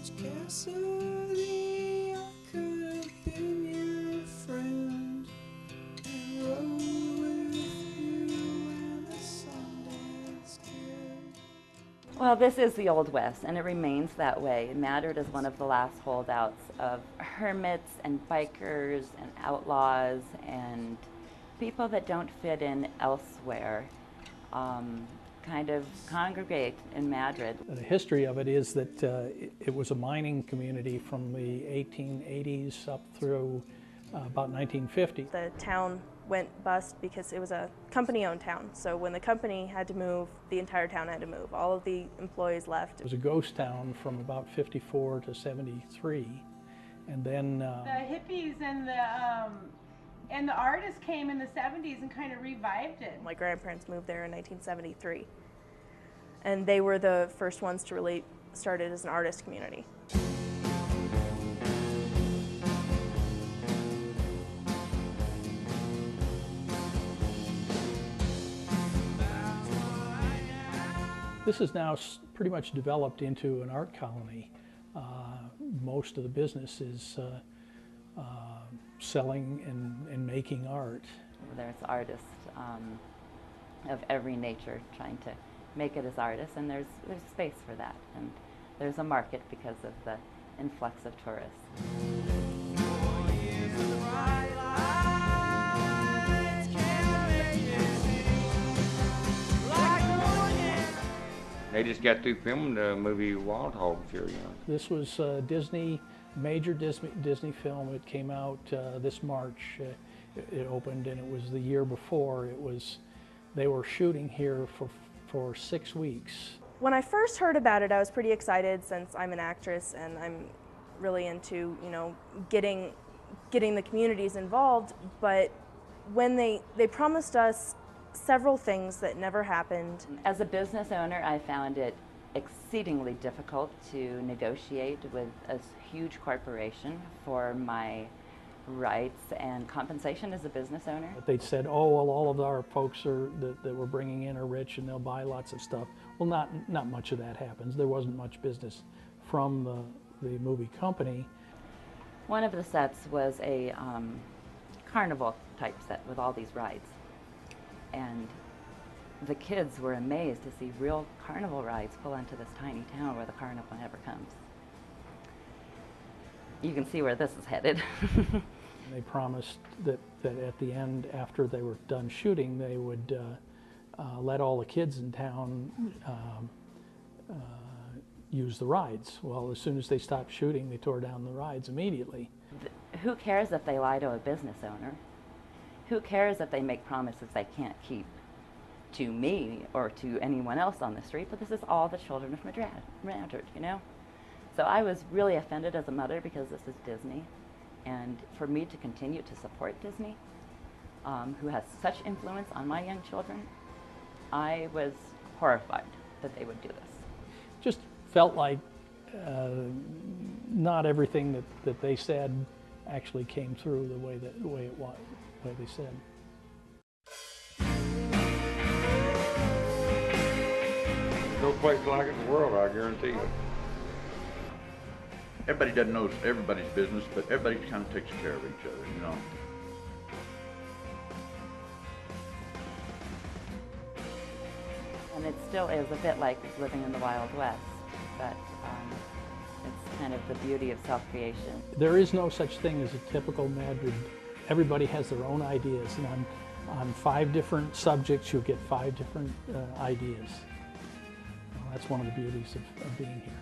Cassidy, I could have been your friend and rode with you in a Sundance Kid. Well, this is the Old West, and it remains that way. Madrid is one of the last holdouts of hermits and bikers and outlaws and people that don't fit in elsewhere. Kind of congregate in Madrid. The history of it is that it was a mining community from the 1880s up through about 1950. The town went bust because it was a company-owned town. So when the company had to move, the entire town had to move. All of the employees left. It was a ghost town from about 54 to 73. And then the hippies and the artists came in the 70s and kind of revived it. My grandparents moved there in 1973. And they were the first ones to really start it as an artist community. this is now pretty much developed into an art colony. Most of the business is selling and making art. There's artists of every nature trying to make it as artists, and there's space for that, and there's a market because of the influx of tourists. They just got through filming the movie Wild Hog Fury. This was major Disney film. It came out this March. It opened, and it was the year before. They were shooting here for 6 weeks. When I first heard about it, I was pretty excited since I'm an actress and I'm really into, getting the communities involved. But when they promised us several things that never happened. As a business owner, I found it exceedingly difficult to negotiate with a huge corporation for my rights and compensation as a business owner. They'd said, oh, well, all of our folks that we're bringing in are rich and they'll buy lots of stuff. Well, not much of that happens. There wasn't much business from the movie company. One of the sets was a carnival type set with all these rides. And the kids were amazed to see real carnival rides pull into this tiny town where the carnival never comes. You can see where this is headed. They promised that at the end, after they were done shooting, they would let all the kids in town use the rides. Well, as soon as they stopped shooting, they tore down the rides immediately. Who cares if they lie to a business owner? Who cares if they make promises they can't keep to me or to anyone else on the street? But this is all the children of Madrid, So I was really offended as a mother because this is Disney. And for me to continue to support Disney, who has such influence on my young children, I was horrified that they would do this. Just felt like not everything that they said actually came through the way it was. Like they said. No place like it in the world, I guarantee you. Everybody doesn't know everybody's business, but everybody kind of takes care of each other, And it still is a bit like living in the Wild West, but it's kind of the beauty of self-creation. There is no such thing as a typical Madrid. Everybody has their own ideas, and on 5 different subjects, you'll get 5 different ideas. Well, that's one of the beauties of being here.